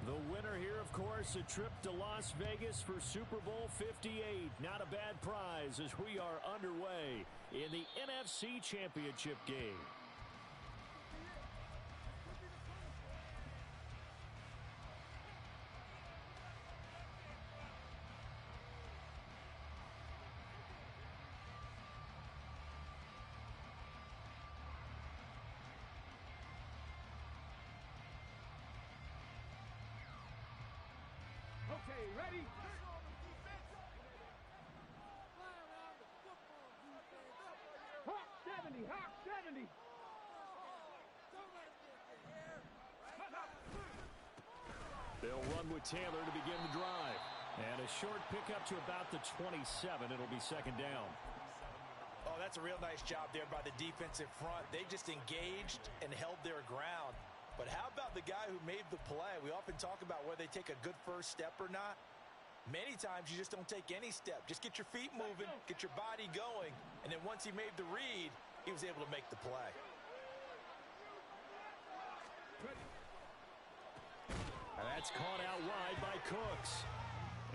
The winner here, of course, a trip to Las Vegas for Super Bowl 58. Not a bad prize as we are underway in the NFC Championship game. Okay, ready? Hawk 70, Hawk 70. They'll run with Taylor to begin the drive. And a short pickup to about the 27. It'll be second down. Oh, that's a real nice job there by the defensive front. They just engaged and held their ground. But how about the guy who made the play? We often talk about whether they take a good first step or not. Many times you just don't take any step. Just get your feet moving, get your body going, and then once he made the read, he was able to make the play. And that's caught out wide by Cooks.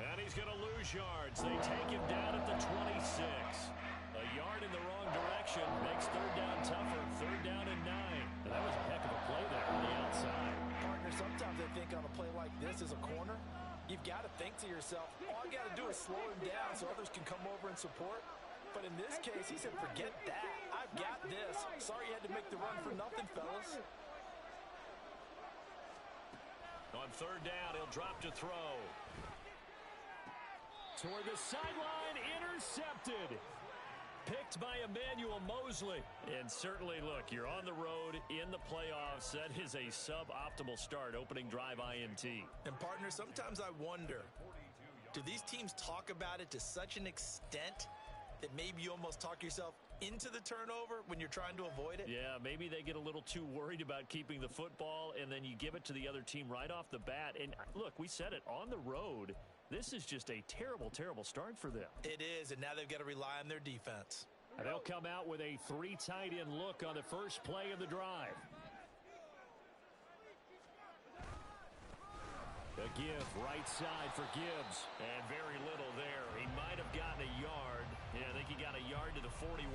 And he's going to lose yards. They take him down at the 26. A yard in the wrong direction makes third down tougher. Third down and 9. And that was a heck of a play there on the outside. Partner, sometimes I think on a play like this as a corner, you've got to think to yourself, all I got to do is slow him down so others can come over and support. But in this case, he said, forget that. I've got this. Sorry you had to make the run for nothing, fellas. On third down, he'll drop to throw. Toward the sideline, intercepted. Picked by Emmanuel Mosley. And certainly, look, you're on the road in the playoffs. That is a suboptimal start, opening drive INT. And, partner, sometimes I wonder, do these teams talk about it to such an extent that maybe you almost talk yourself into the turnover when you're trying to avoid it? Yeah, maybe they get a little too worried about keeping the football, and then you give it to the other team right off the bat. And, look, we said it, on the road, this is just a terrible, terrible start for them. It is, and now they've got to rely on their defense. And they'll come out with a 3 tight end look on the first play of the drive. A give, right side for Gibbs. And very little there. He might have gotten a yard. Yeah, I think he got a yard to the 41.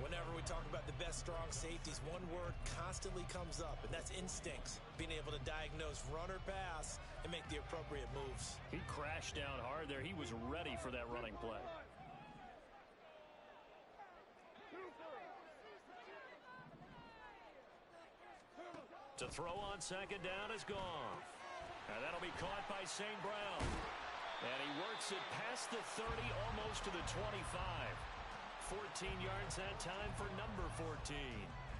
Whenever we talk about the best strong safeties, one word constantly comes up, and that's instincts. Being able to diagnose run or pass and make the appropriate moves. He crashed down hard there. He was ready for that running play. To throw on second down is gone. And that'll be caught by St. Brown. And he works it past the 30, almost to the 25. 14 yards that time for number 14.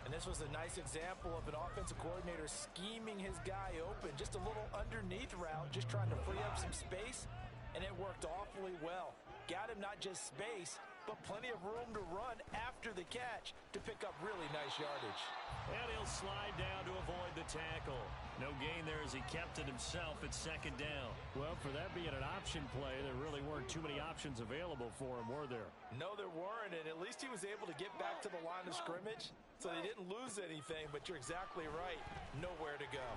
And this was a nice example of an offensive coordinator scheming his guy open. Just a little underneath route, just trying to free up some space, and it worked awfully well. Got him not just space, but plenty of room to run after the catch to pick up really nice yardage. And he'll slide down to avoid the tackle. No gain there as he kept it himself at second down. Well, for that being an option play, there really weren't too many options available for him, were there? No, there weren't, and at least he was able to get back to the line of scrimmage, so they didn't lose anything, but you're exactly right. Nowhere to go.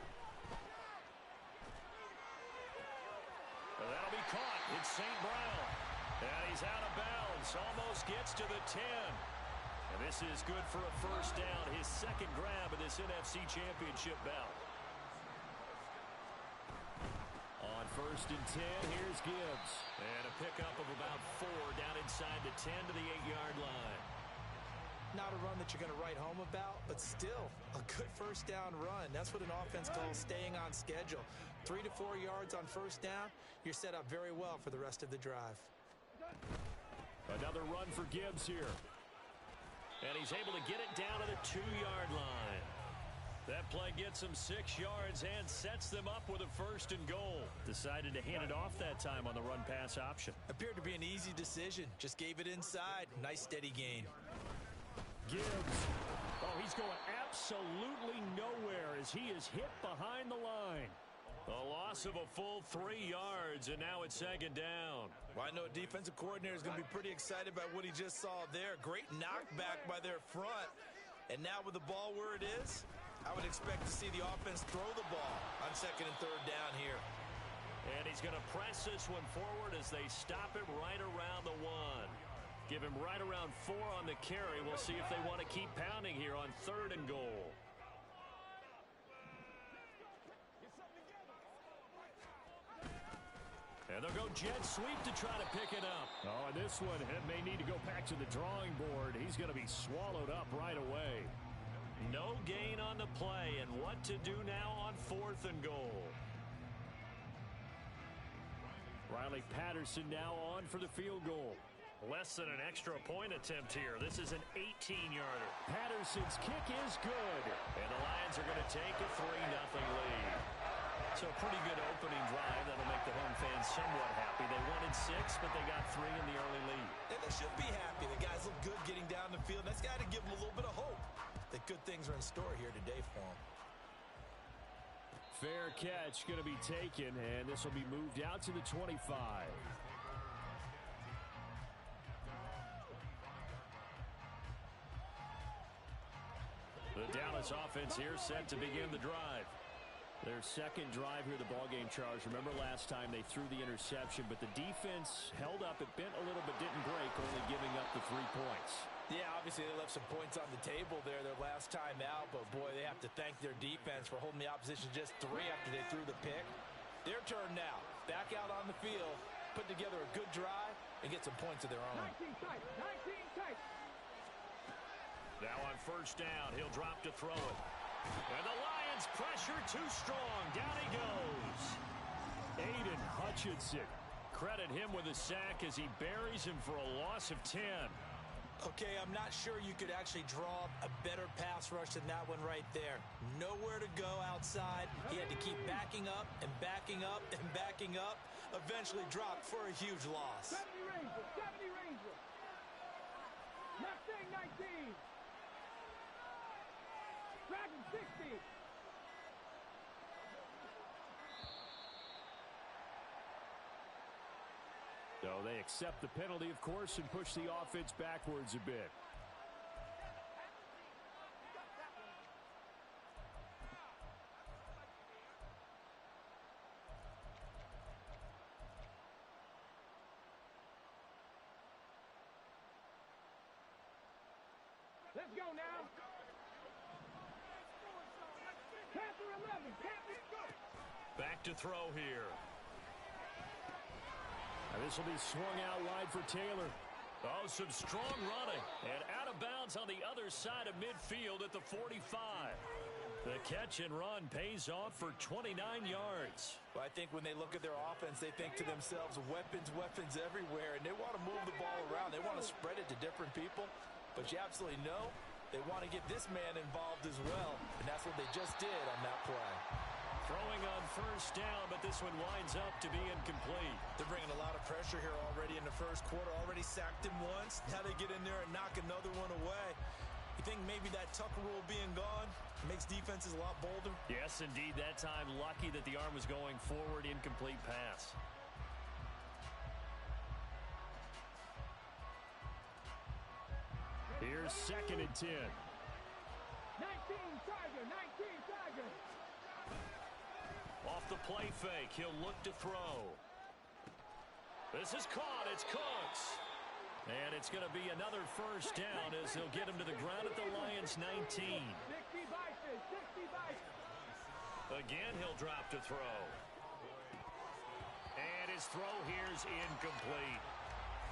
Well, that'll be caught. It's St. Brown. And he's out of bounds. Almost gets to the 10. And this is good for a first down. His second grab of this NFC Championship bout. On first and 10, here's Gibbs. And a pickup of about 4 down inside the 10 to the 8-yard line. Not a run that you're going to write home about, but still a good first down run. That's what an offense calls staying on schedule. 3 to 4 yards on first down, you're set up very well for the rest of the drive. Another run for Gibbs here. And he's able to get it down to the 2-yard line. That play gets him 6 yards and sets them up with a first and goal. Decided to hand it off that time on the run-pass option. Appeared to be an easy decision. Just gave it inside. Nice steady gain. Gibbs. Oh, he's going absolutely nowhere as he is hit behind the line. A loss of a full 3 yards, and now it's second down. Well, I know a defensive coordinator is going to be pretty excited about what he just saw there. Great knockback by their front. And now with the ball where it is, I would expect to see the offense throw the ball on 2nd and 3rd down here. And he's going to press this one forward as they stop him right around the 1. Give him right around 4 on the carry. We'll see if they want to keep pounding here on 3rd and goal. And they'll go jet sweep to try to pick it up. Oh, and this one may need to go back to the drawing board. He's going to be swallowed up right away. No gain on the play, and what to do now on 4th and goal. Riley Patterson now on for the field goal. Less than an extra point attempt here. This is an 18-yarder. Patterson's kick is good. And the Lions are going to take a 3-0 lead. So a pretty good opening drive. That'll make the home fans somewhat happy. They wanted 6, but they got 3 in the early lead. And they should be happy. The guys look good getting down the field. That's got to give them a little bit of hope that good things are in store here today for them. Fair catch going to be taken, and this will be moved out to the 25. The Dallas offense here set to begin the drive. Their second drive here, the ballgame, Charles. Remember last time they threw the interception, but the defense held up. It bent a little but didn't break, only giving up the 3 points. Yeah, obviously they left some points on the table there their last time out, but boy, they have to thank their defense for holding the opposition just 3 after they threw the pick. Their turn now. Back out on the field, put together a good drive, and get some points of their own. 19 tight, 19 tight. Now on 1st down, he'll drop to throw it. And the Lions pressure too strong. Down he goes. Aiden Hutchinson. Credit him with a sack as he buries him for a loss of 10. Okay, I'm not sure you could actually draw a better pass rush than that one right there. Nowhere to go outside. He had to keep backing up and backing up and backing up. Eventually dropped for a huge loss. 70 Ranger, 70 Ranger. Mustang 19. Dragon 60. So they accept the penalty, of course, and push the offense backwards a bit. Let's go now. Panther 11. Panther go. Back to throw here. And this will be swung out wide for Taylor. Oh, some strong running. And out of bounds on the other side of midfield at the 45. The catch and run pays off for 29 yards. Well, I think when they look at their offense, they think to themselves, weapons, weapons everywhere, and they want to move the ball around. They want to spread it to different people, but you absolutely know they want to get this man involved as well, and that's what they just did on that play. Throwing on 1st down, but this one winds up to be incomplete. They're bringing a lot of pressure here already in the 1st quarter. Already sacked him once. Now they get in there and knock another one away. You think maybe that Tucker rule being gone makes defenses a lot bolder? Yes, indeed. That time, lucky that the arm was going forward. Incomplete pass. Here's 2nd and 10. 19 Tiger, 19 Tiger. Off the play fake, he'll look to throw. This is caught. It's Cooks. And it's going to be another 1st down as they'll get him to the ground at the Lions 19. 60 Bison, 60 Bison. Again, he'll drop to throw. And his throw here's incomplete.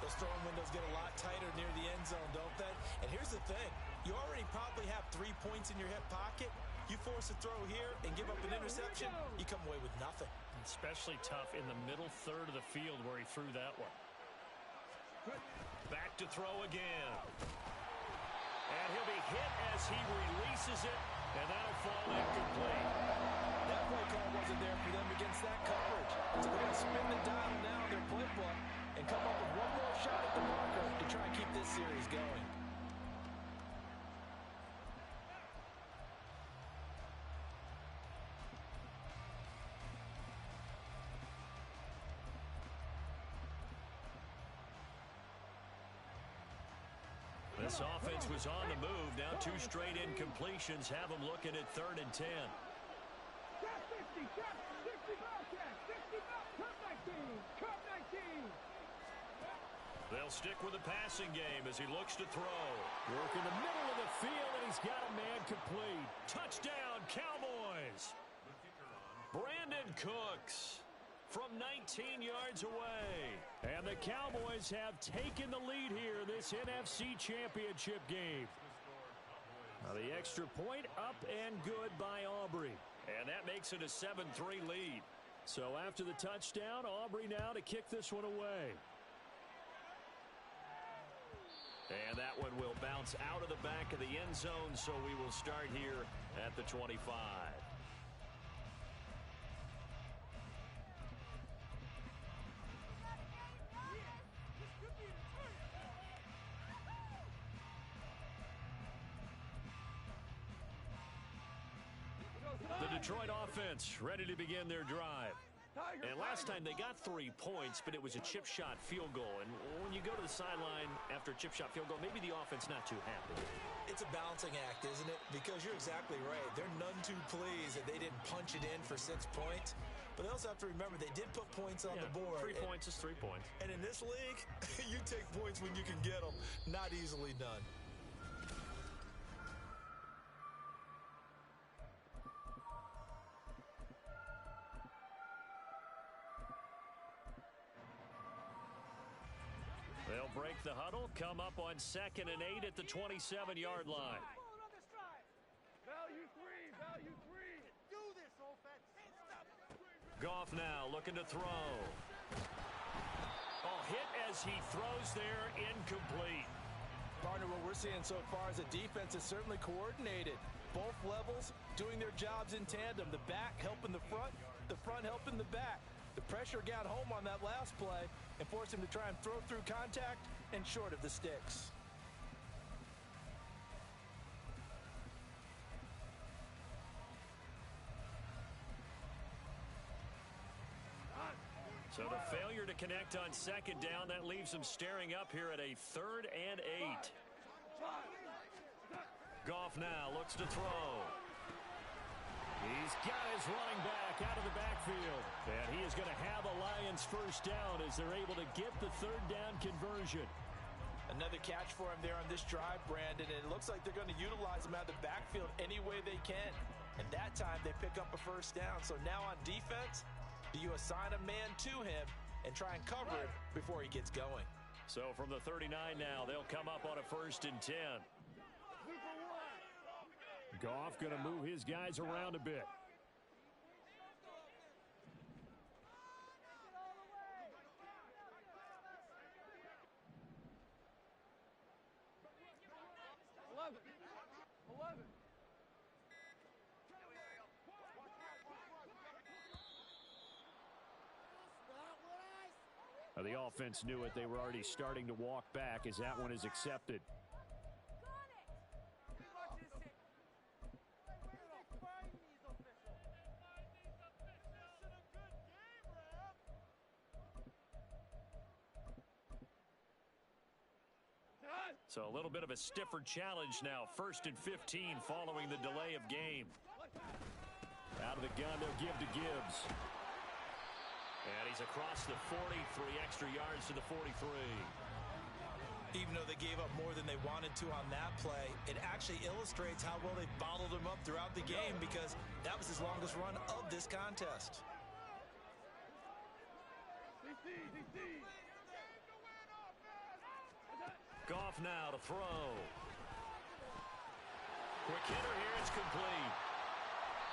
Those throwing windows get a lot tighter near the end zone, don't they? And here's the thing. You already probably have 3 points in your hip pocket. You force a throw here and give up an interception, you come away with nothing. Especially tough in the middle third of the field where he threw that one. Back to throw again. And he'll be hit as he releases it, and that'll fall incomplete. That play call wasn't there for them against that coverage. So they're going to spin the dial now in their playbook and come up with one more shot at the marker to try and keep this series going. This offense was on the move. Now 2 straight incompletions have them looking at 3rd and 10. Got 50, got 60 ball catch, 60 ball, cut 19, cut 19. They'll stick with the passing game as he looks to throw. Work in the middle of the field, and he's got a man complete. Touchdown, Cowboys. Brandon Cooks from 19 yards away. And the Cowboys have taken the lead here in this NFC Championship game. Now the extra point up and good by Aubrey. And that makes it a 7-3 lead. So after the touchdown, Aubrey now to kick this one away. And that one will bounce out of the back of the end zone, so we will start here at the 25. The Detroit offense ready to begin their drive. And last time they got 3 points, but it was a chip shot field goal. And when you go to the sideline after a chip shot field goal, maybe the offense not too happy. It's a balancing act, isn't it? Because you're exactly right. They're none too pleased that they didn't punch it in for 6 points. But they also have to remember they did put points on the board. 3 points is 3 points. And in this league, you take points when you can get them. Not easily done. They'll break the huddle, come up on 2nd and 8 at the 27-yard line. Value 3, value 3. Do this, offense. Goff now looking to throw. Oh, hit as he throws there, incomplete. Partner, what we're seeing so far is the defense is certainly coordinated. Both levels doing their jobs in tandem. The back helping the front helping the back. The pressure got home on that last play and forced him to try and throw through contact and short of the sticks. So the failure to connect on 2nd down, that leaves them staring up here at a 3rd and 8. Goff now looks to throw. He's got his running back out of the backfield. And he is going to have a Lions first down as they're able to get the 3rd down conversion. Another catch for him there on this drive, Brandon, and it looks like they're going to utilize him out of the backfield any way they can. And that time they pick up a first down. So now on defense, do you assign a man to him and try and cover it before he gets going? So from the 39 now, they'll come up on a 1st and 10. Goff going to move his guys around a bit. Now the offense knew it. They were already starting to walk back as that one is accepted. So a little bit of a stiffer challenge now. 1st and 15 following the delay of game. Out of the gun, they'll give to Gibbs. And he's across the 40, 3 extra yards to the 43. Even though they gave up more than they wanted to on that play, it actually illustrates how well they bottled him up throughout the game because that was his longest run of this contest. Goff now to throw. Quick hitter here, it's complete.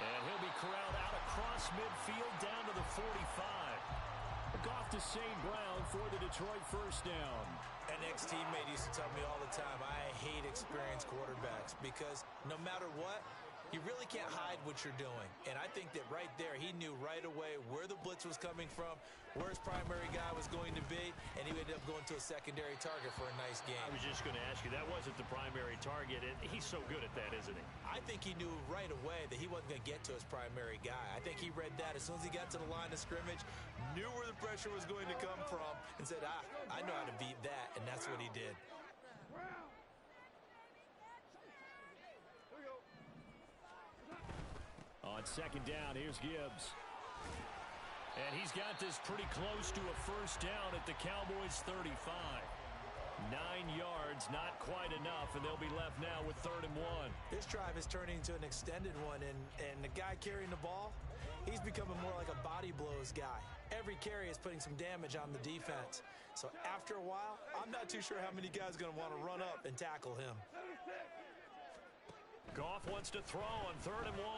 And he'll be corralled out across midfield down to the 45. Goff to St. Brown for the Detroit first down. An ex-teammate used to tell me all the time, I hate experienced quarterbacks because no matter what, you really can't hide what you're doing. And I think that right there, he knew right away where the blitz was coming from, where his primary guy was going to be, and he ended up going to a secondary target for a nice game. I was just going to ask you, that wasn't the primary target, and he's so good at that, isn't he? I think he knew right away that he wasn't going to get to his primary guy. I think he read that as soon as he got to the line of scrimmage, knew where the pressure was going to come from, and said, I know how to beat that, and that's what he did. On second down, here's Gibbs. And he's got this pretty close to a first down at the Cowboys' 35. 9 yards, not quite enough, and they'll be left now with 3rd and 1. This drive is turning into an extended one, and the guy carrying the ball, he's becoming more like a body blows guy. Every carry is putting some damage on the defense. So after a while, I'm not too sure how many guys are going to want to run up and tackle him. Goff wants to throw on 3rd and 1.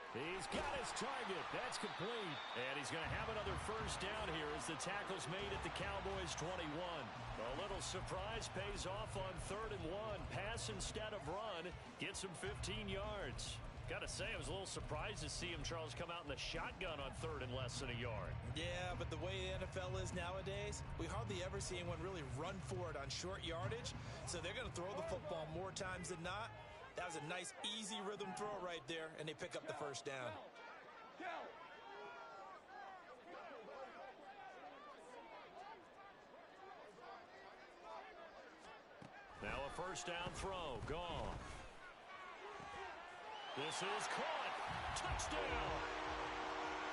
He's got his target. That's complete. And he's going to have another first down here as the tackle's made at the Cowboys' 21. A little surprise pays off on 3rd and 1. Pass instead of run. Gets him 15 yards. Got to say, I was a little surprised to see him, Charles, come out in the shotgun on 3rd and less than a yard. Yeah, but the way the NFL is nowadays, we hardly ever see anyone really run for it on short yardage. So they're going to throw the football more times than not. That was a nice, easy rhythm throw right there, and they pick up the first down. Now a first down throw. Gone. This is caught. Touchdown.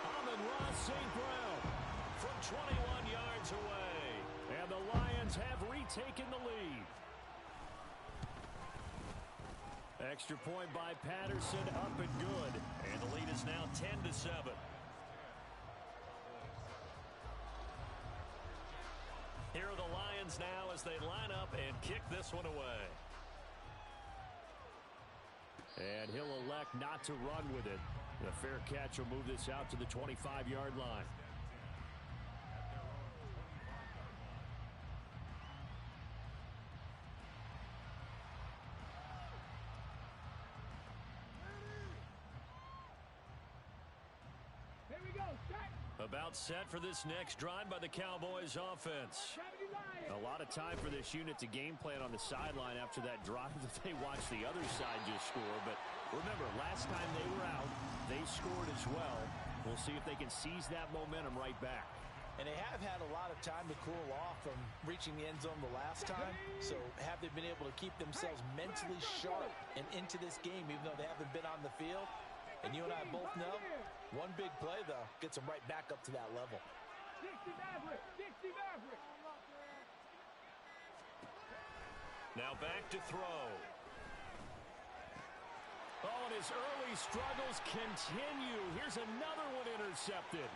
Amon-Ra St. Brown From 21 yards away. And the Lions have retaken the lead. Extra point by Patterson, up and good. And the lead is now 10-7. Here are the Lions now as they line up and kick this one away. And he'll elect not to run with it. The fair catch will move this out to the 25-yard line. About set for this next drive by the Cowboys offense. A lot of time for this unit to game plan on the sideline after that drive that they watched the other side just score. But remember, last time they were out, they scored as well. We'll see if they can seize that momentum right back. And they have had a lot of time to cool off from reaching the end zone the last time. So have they been able to keep themselves mentally sharp and into this game even though they haven't been on the field? And you and I both know, one big play, though, gets them right back up to that level. Now back to throw. Oh, and his early struggles continue. Here's another one intercepted.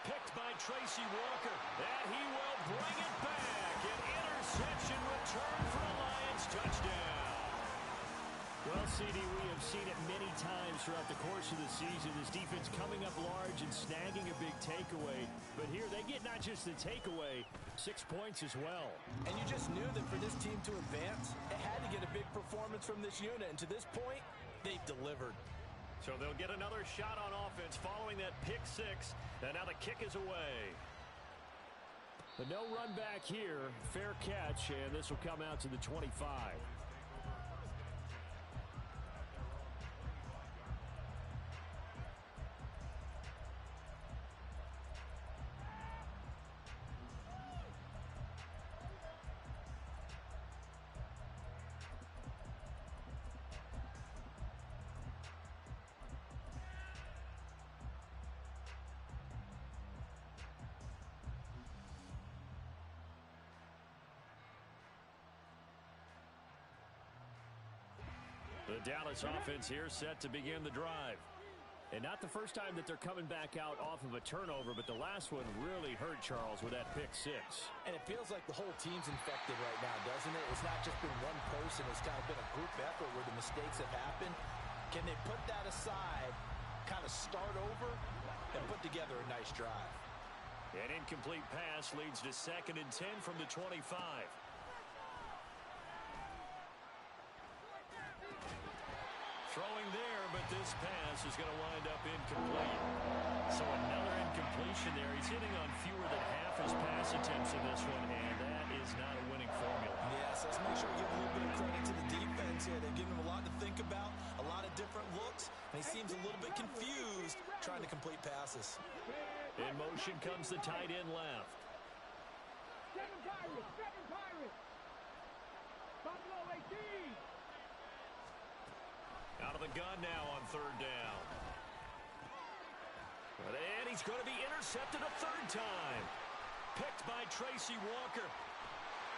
Picked by Tracy Walker. And he will bring it back. An interception return for a Lions touchdown. Well, CD, we have seen it many times throughout the course of the season. This defense coming up large and snagging a big takeaway. But here they get not just the takeaway, 6 points as well. And you just knew that for this team to advance, it had to get a big performance from this unit. And to this point, they've delivered. So they'll get another shot on offense following that pick six. And now the kick is away. But no run back here. Fair catch, and this will come out to the 25. The Dallas offense here set to begin the drive. And not the first time that they're coming back out off of a turnover, but the last one really hurt Charles with that pick six. And it feels like the whole team's infected right now, doesn't it? It's not just been one person. It's kind of been a group effort where the mistakes have happened. Can they put that aside, kind of start over, and put together a nice drive? An incomplete pass leads to 2nd and 10 from the 25. Throwing there, but this pass is going to wind up incomplete. So another incompletion there. He's hitting on fewer than half his pass attempts in this one, and that is not a winning formula. Yes, let's make sure we give a little bit of credit to the defense here. They're giving him a lot to think about, a lot of different looks, and he seems a little bit confused trying to complete passes. In motion comes the tight end left. Seven Pirates. Buffalo 18. Out of the gun now on third down. And he's going to be intercepted a third time. Picked by Tracy Walker.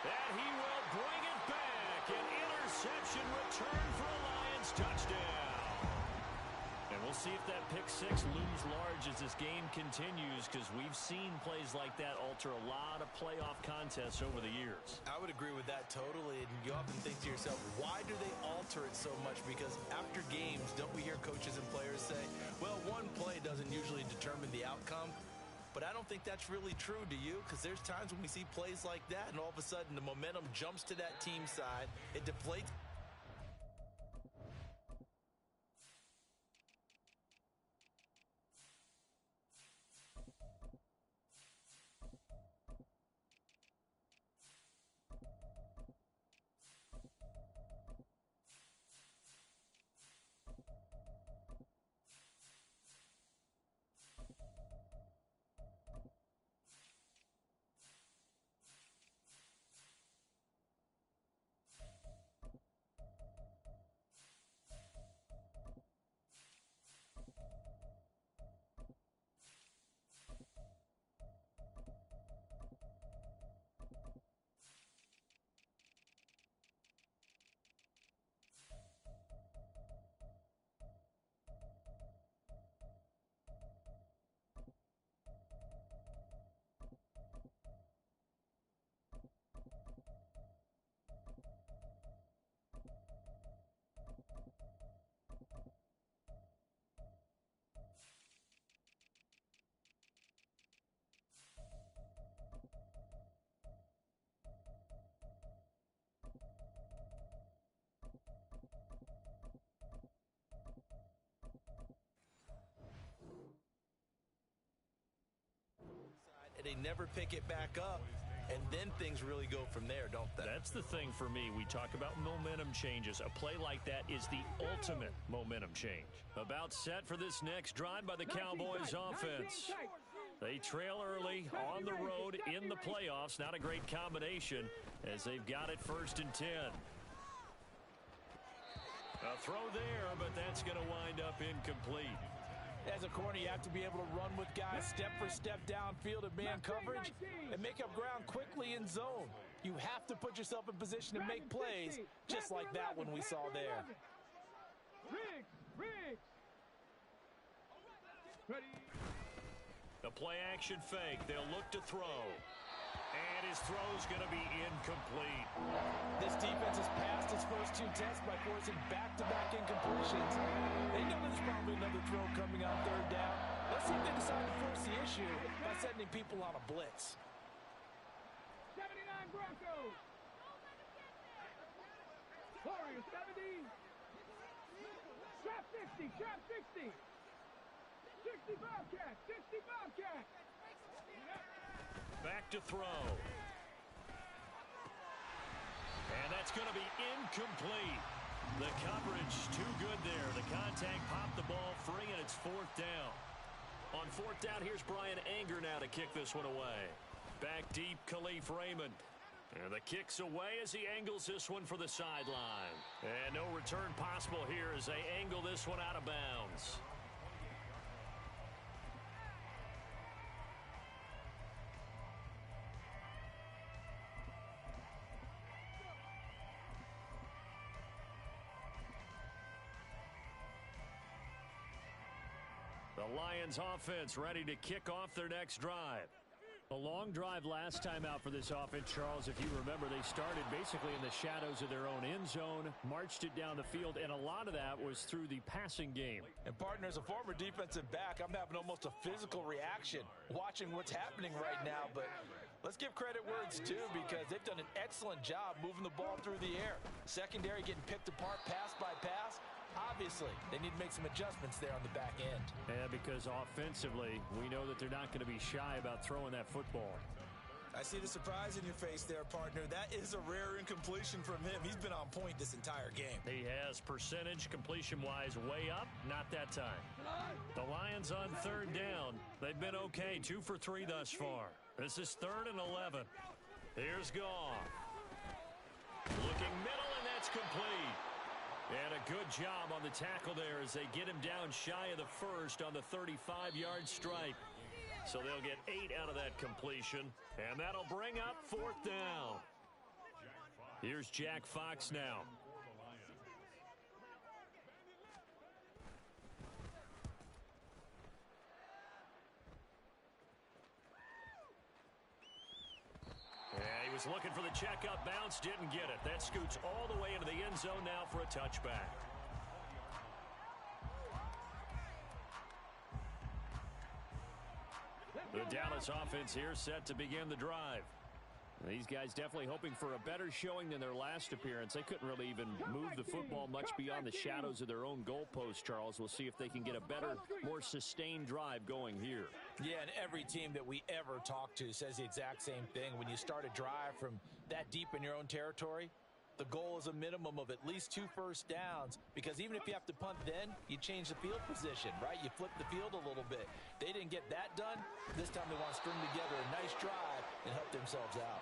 And he will bring it back. An interception return for a Lions touchdown. And we'll see if that pick six looms large as this game continues, because we've seen plays like that alter a lot of playoff contests over the years. I would agree with that totally. And you often think to yourself, why do they alter it so much? Because after games, don't we hear coaches and players say, well, one play doesn't usually determine the outcome. But I don't think that's really true, do you? Because there's times when we see plays like that, and all of a sudden the momentum jumps to that team side. It deflates. They never pick it back up, and then things really go from there, don't they? That's the thing for me. We talk about momentum changes. A play like that is the ultimate momentum change. About set for this next drive by the Cowboys offense. They trail early on the road in the playoffs. Not a great combination as they've got it 1st and 10. A throw there, but that's going to wind up incomplete. As a corner, you have to be able to run with guys step for step downfield in man coverage and make up ground quickly in zone. You have to put yourself in position to make plays, just like that one we saw there. The play action fake. They'll look to throw. And his throw's going to be incomplete. This defense has passed its first 2 tests by forcing back-to-back incompletions. They know there's probably another throw coming on third down. Let's see if they decide to force the issue by sending people on a blitz. 79 Broncos. Warriors 70. Trap 60. Trap 60. 60 Bobcats. 60 Bobcats. Back to throw. And that's going to be incomplete. The coverage too good there. The contact popped the ball free, and it's 4th down. On 4th down, here's Brian Anger now to kick this one away. Back deep, Khalif Raymond. And the kick's away as he angles this one for the sideline. And no return possible here as they angle this one out of bounds. The Lions offense ready to kick off their next drive. A long drive last time out for this offense, Charles. If you remember, they started basically in the shadows of their own end zone, marched it down the field, and a lot of that was through the passing game. And partner, as a former defensive back, I'm having almost a physical reaction watching what's happening right now. But let's give credit where it's due, because they've done an excellent job moving the ball through the air. Secondary getting picked apart pass by pass. Obviously, they need to make some adjustments there on the back end. Yeah, because offensively, we know that they're not going to be shy about throwing that football. I see the surprise in your face there, partner. That is a rare incompletion from him. He's been on point this entire game. He has percentage completion-wise way up. Not that time. The Lions on 3rd down. They've been okay. 2 for 3 thus far. This is 3rd and 11. Here's Goff. Looking middle, and that's complete. And a good job on the tackle there as they get him down shy of the first on the 35-yard stripe. So they'll get 8 out of that completion, and that'll bring up 4th down. Here's Jack Fox now. And he was looking for the checkup bounce, didn't get it. That scoots all the way into the end zone now for a touchback. The Dallas offense here set to begin the drive. These guys definitely hoping for a better showing than their last appearance. They couldn't really even move the football much beyond the shadows of their own goalpost, Charles. We'll see if they can get a better, more sustained drive going here. Yeah, and every team that we ever talk to says the exact same thing. When you start a drive from that deep in your own territory, the goal is a minimum of at least 2 first downs, because even if you have to punt then, you change the field position, right? You flip the field a little bit. They didn't get that done. This time they want to string together a nice drive and help themselves out.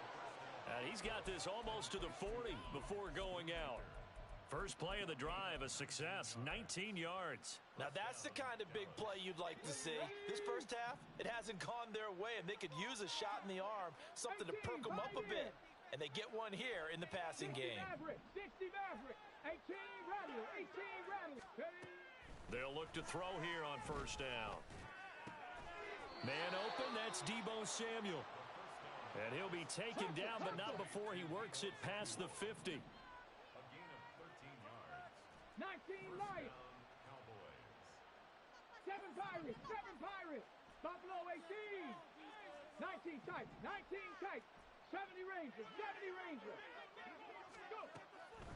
He's got this almost to the 40 before going out. First play of the drive, a success, 19 yards. Now that's the kind of big play you'd like to see. This first half, it hasn't gone their way, and they could use a shot in the arm, something to perk them up a bit. And they get one here in the passing game. 60 Maverick, 18 Rattler, 18 Rattler. They'll look to throw here on first down. Man open, that's Deebo Samuel. And he'll be taken down, but not before he works it past the 50. 19 Lions. 7 Pirates, 7 Pirates. Buffalo 18. 19 Titans, 19 Titans. 70 Rangers, 70 Rangers. Go.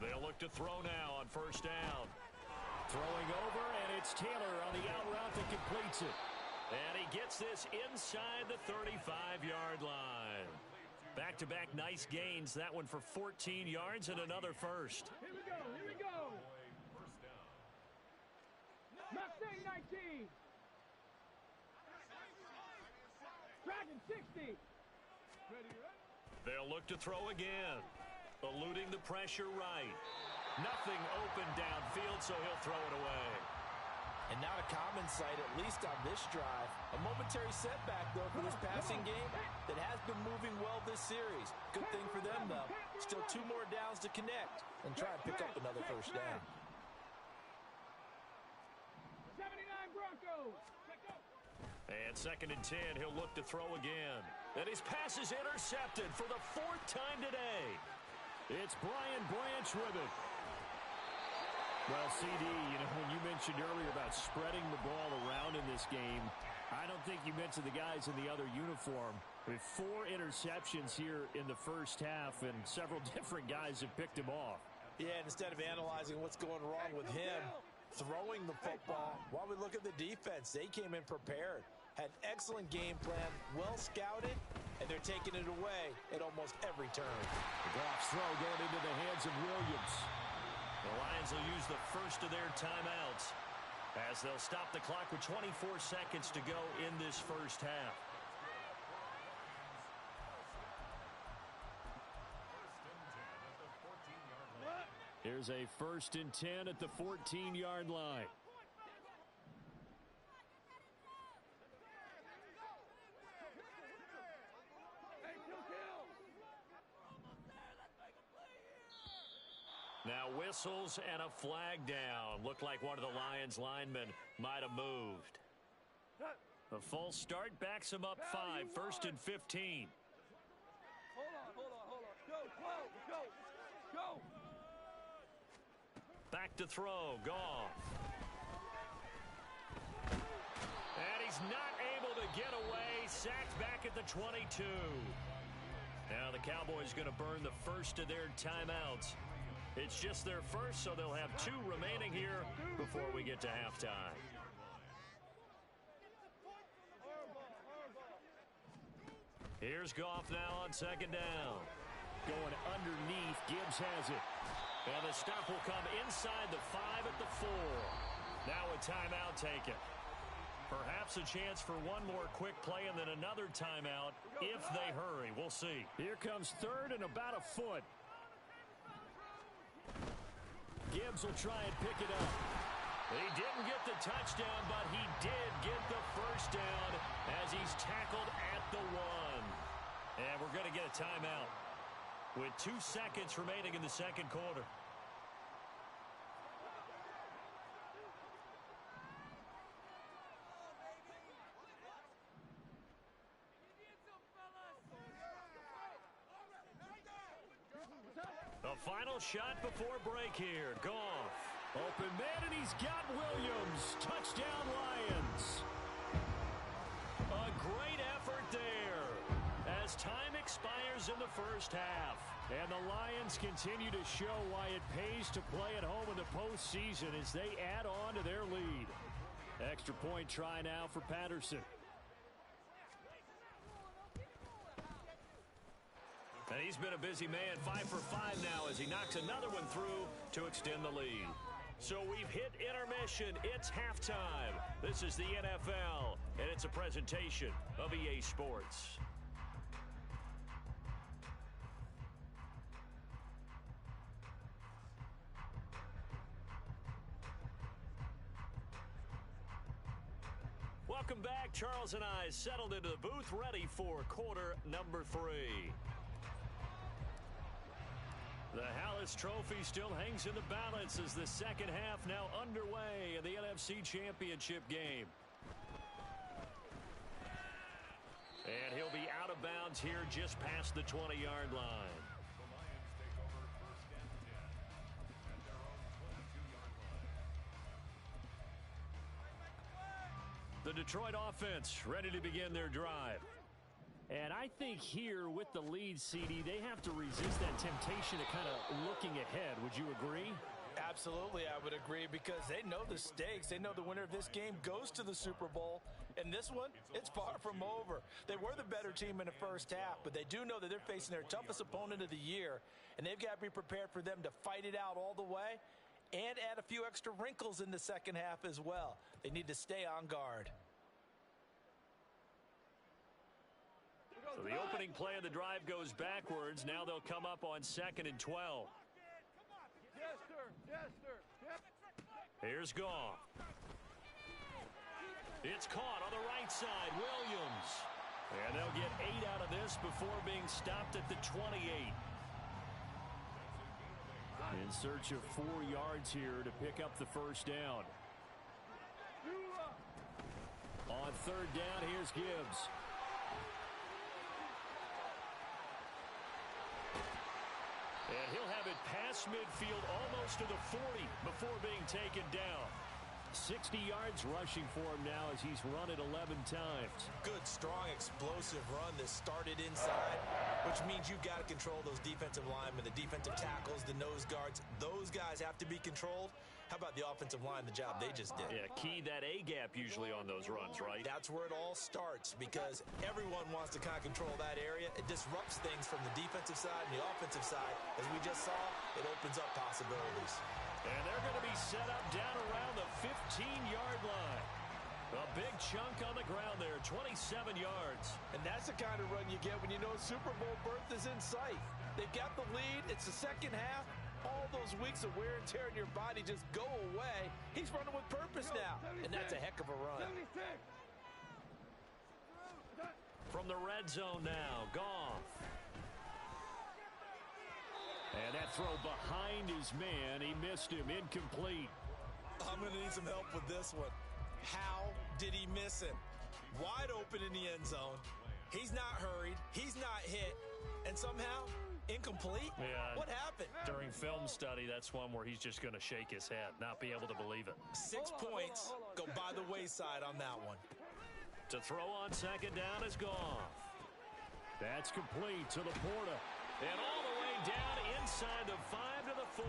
They'll look to throw now on first down. Throwing over, and it's Taylor on the out route that completes it. And he gets this inside the 35-yard line. Back-to-back nice gains. That one for 14 yards and another first. Here we go, here we go. Mustang 19. Dragon 60. Ready, right? They'll look to throw again. Eluding the pressure right. Nothing open downfield, so he'll throw it away. And not a common sight, at least on this drive. A momentary setback, though, for this passing game that has been moving well this series. Good thing for them, though. Still 2 more downs to connect and try and pick up another first down. 79 Broncos. And 2nd and 10, he'll look to throw again. And his pass is intercepted for the 4th time today. It's Brian Branch with it. Well, CD, when you mentioned earlier about spreading the ball around in this game, I don't think you mentioned the guys in the other uniform. With 4 interceptions here in the first half, and several different guys have picked him off. Yeah, and instead of analyzing what's going wrong with him, throwing the football, while we look at the defense, they came in prepared. Had an excellent game plan, well scouted, and they're taking it away at almost every turn. The Goff's throw going into the hands of Williams. The Lions will use the first of their timeouts as they'll stop the clock with 24 seconds to go in this first half. Here's a 1st and 10 at the 14-yard line. Now whistles and a flag down. Looked like one of the Lions linemen might have moved. A false start backs him up 5, 1st and 15. Hold on. Go, go, go, go. Back to throw, Goff. And he's not able to get away. Sacked back at the 22. Now the Cowboys going to burn the first of their timeouts. It's just their first, so they'll have 2 remaining here before we get to halftime. Here's Goff now on 2nd down. Going underneath, Gibbs has it. And the stop will come inside the 5 at the 4. Now a timeout taken. Perhaps a chance for one more quick play and then another timeout if they hurry. We'll see. Here comes 3rd and about a foot. Gibbs will try and pick it up. He didn't get the touchdown, but he did get the first down as he's tackled at the 1. And we're going to get a timeout with 2 seconds remaining in the second quarter. The final shot before break here. Goff. Open man, and he's got Williams. Touchdown, Lions. A great effort there as time expires in the first half. And the Lions continue to show why it pays to play at home in the postseason as they add on to their lead. Extra point try now for Patterson. And he's been a busy man, 5 for 5 now as he knocks another one through to extend the lead. So we've hit intermission. It's halftime. This is the NFL, and it's a presentation of EA Sports. Welcome back. Charles and I settled into the booth, ready for quarter number 3. The Hallis Trophy still hangs in the balance as the second half now underway in the NFC Championship game. And he'll be out of bounds here just past the 20-yard line. The Detroit offense ready to begin their drive. And I think here with the lead, CD, they have to resist that temptation to kind of looking ahead. Would you agree? Absolutely, I would agree, because they know the stakes. They know the winner of this game goes to the Super Bowl. And this one, it's far from over. They were the better team in the first half, but they do know that they're facing their toughest opponent of the year. And they've got to be prepared for them to fight it out all the way and add a few extra wrinkles in the second half as well. They need to stay on guard. So the opening play of the drive goes backwards. Now they'll come up on 2nd and 12. Yes, sir. Yes, sir. Yep. Here's Goff. It's caught on the right side. Williams. And they'll get 8 out of this before being stopped at the 28. In search of 4 yards here to pick up the first down. On 3rd down, here's Gibbs. And he'll have it past midfield almost to the 40 before being taken down. 60 yards rushing for him now as he's run it 11 times. Good, strong, explosive run that started inside, which means you've got to control those defensive linemen, the defensive tackles, the nose guards. Those guys have to be controlled. How about the offensive line, the job they just did? Yeah, key that A-gap usually on those runs, right? That's where it all starts, because everyone wants to kind of control that area. It disrupts things from the defensive side and the offensive side. As we just saw, it opens up possibilities. And they're going to be set up down around the 15-yard line. A big chunk on the ground there, 27 yards. And that's the kind of run you get when you know Super Bowl berth is in sight. They've got the lead. It's the second half. All those weeks of wear and tear in your body just go away. He's running with purpose now, and that's a heck of a run. From the red zone now, Goff. And that throw behind his man, he missed him, incomplete. I'm going to need some help with this one. How did he miss him? Wide open in the end zone. He's not hurried. He's not hit. And somehow, incomplete? Yeah. What happened? During film study, that's one where he's just going to shake his head, not be able to believe it. 6 points go by the wayside on that one. To throw on 2nd down is Goff. That's complete to Laporta. And all the way down inside the 5 to the 4.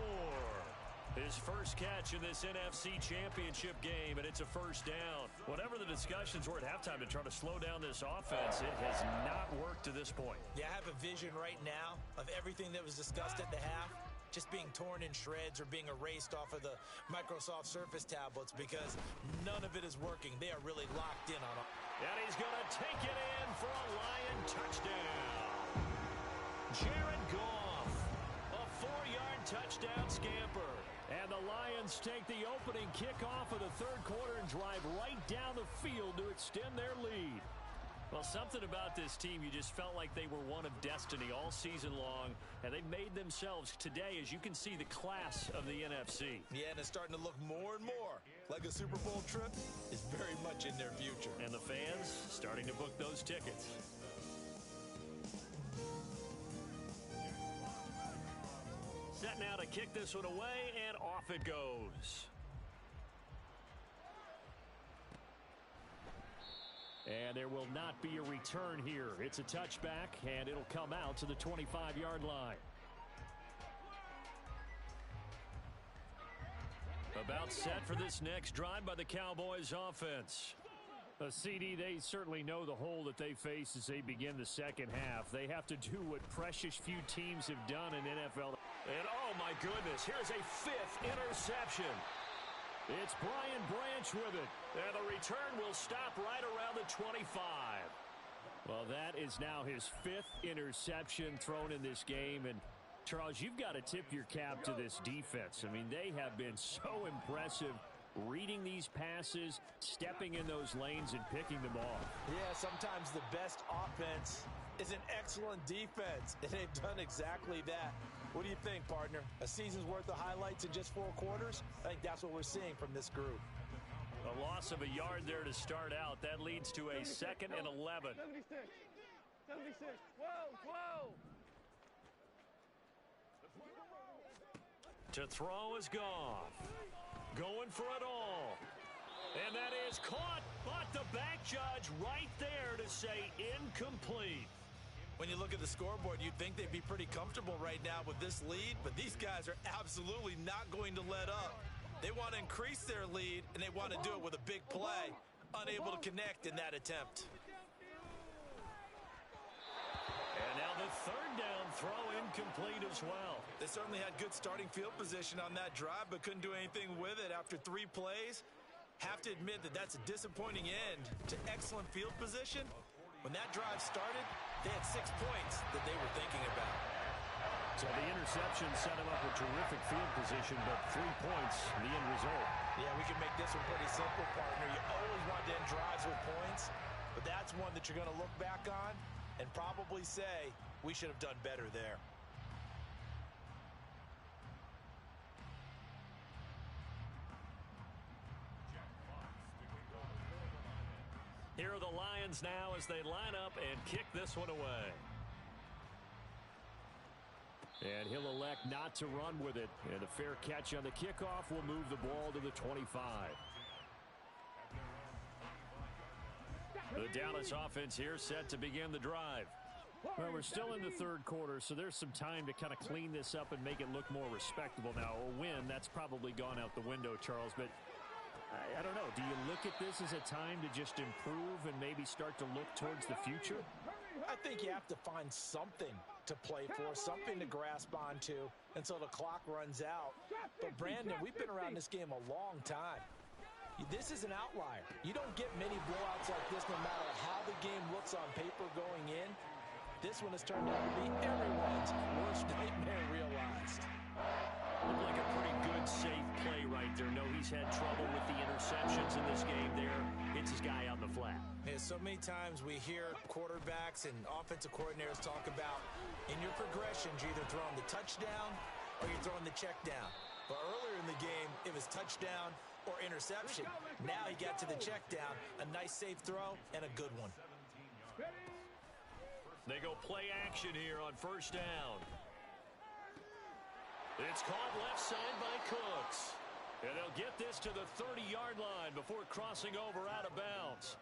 His first catch in this NFC Championship game, and it's a first down. Whatever the discussions were at halftime to try to slow down this offense, it has not worked to this point. Yeah, I have a vision right now of everything that was discussed at the half just being torn in shreds or being erased off of the Microsoft Surface tablets, because none of it is working. They are really locked in on it. And he's going to take it in for a Lion touchdown. Jared Goff, a 4-yard touchdown scamper. And the Lions take the opening kickoff of the third quarter and drive right down the field to extend their lead. Well, something about this team, you just felt like they were one of destiny all season long, and they made themselves today, as you can see, the class of the NFC. Yeah, and it's starting to look more and more like a Super Bowl trip is very much in their future. And the fans starting to book those tickets. Set now to kick this one away, and off it goes. And there will not be a return here. It's a touchback, and it'll come out to the 25-yard line. About set for this next drive by the Cowboys offense. CD, they certainly know the hole that they face as they begin the second half. They have to do what precious few teams have done in NFL. And oh my goodness, here's a fifth interception. It's Brian Branch with it. And the return will stop right around the 25. Well, that is now his fifth interception thrown in this game. And Charles, you've got to tip your cap to this defense. I mean, they have been so impressive reading these passes, stepping in those lanes, and picking them off. Yeah, sometimes the best offense is an excellent defense, and they've done exactly that. What do you think, partner? A season's worth of highlights in just 4 quarters? I think that's what we're seeing from this group. A loss of a yard there to start out. That leads to a 2nd and 11. 76. 76. Whoa. To throw is Goff. Going for it all. And that is caught, but the back judge right there to say incomplete. When you look at the scoreboard, you'd think they'd be pretty comfortable right now with this lead, but these guys are absolutely not going to let up. They want to increase their lead, and they want to do it with a big play. Unable to connect in that attempt. And now the 3rd down throw incomplete as well. They certainly had good starting field position on that drive, but couldn't do anything with it after 3 plays. Have to admit that that's a disappointing end to excellent field position. When that drive started, they had 6 points that they were thinking about. So the interception set him up with terrific field position, but 3 points, the end result. Yeah, we can make this one pretty simple, partner. You always want to end drives with points, but that's one that you're going to look back on and probably say, we should have done better there. Here are the Lions now as they line up and kick this one away. And he'll elect not to run with it. And a fair catch on the kickoff will move the ball to the 25. The Dallas offense here set to begin the drive. Well, we're still in the 3rd quarter, so there's some time to kind of clean this up and make it look more respectable. Now, a win, that's probably gone out the window, Charles, but I don't know. Do you look at this as a time to just improve and maybe start to look towards the future? I think you have to find something to play for, something to grasp onto until the clock runs out. But, Brandon, we've been around this game a long time. This is an outlier. You don't get many blowouts like this no matter how the game looks on paper going in. This one has turned out to be everyone's worst nightmare realized. Looked like a pretty good, safe play right there. No, he's had trouble with the interceptions in this game there. Hits his guy on the flat. Yeah, so many times we hear quarterbacks and offensive coordinators talk about in your progressions, you're either throwing the touchdown or you're throwing the check down. But earlier in the game, it was touchdown or interception. Now he got to the check down, a nice safe throw, and a good one. They go play action here on 1st down. It's caught left side by Cooks. And they'll get this to the 30-yard line before crossing over out of bounds.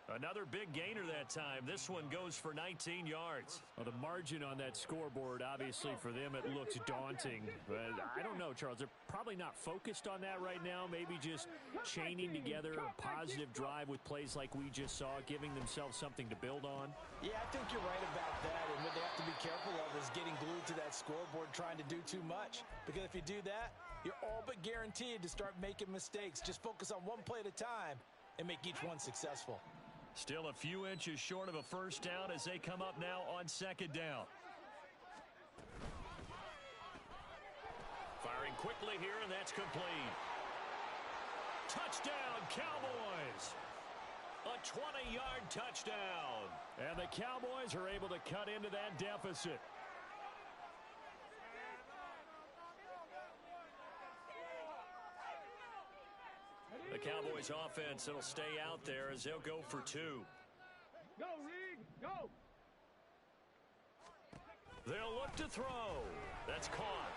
Another big gainer that time. This one goes for 19 yards. Well, the margin on that scoreboard, obviously for them, it looks daunting. But I don't know, Charles. They're probably not focused on that right now. Maybe just chaining together a positive drive with plays like we just saw, giving themselves something to build on. Yeah, I think you're right about that. And what they have to be careful of is getting glued to that scoreboard trying to do too much. Because if you do that, you're all but guaranteed to start making mistakes. Just focus on one play at a time and make each one successful. Still a few inches short of a 1st down as they come up now on 2nd down. Firing quickly here, and that's complete. Touchdown, Cowboys! A 20-yard touchdown. And the Cowboys are able to cut into that deficit. The Cowboys offense, it'll stay out there as they'll go for 2. Go, Reed, go! They'll look to throw. That's caught.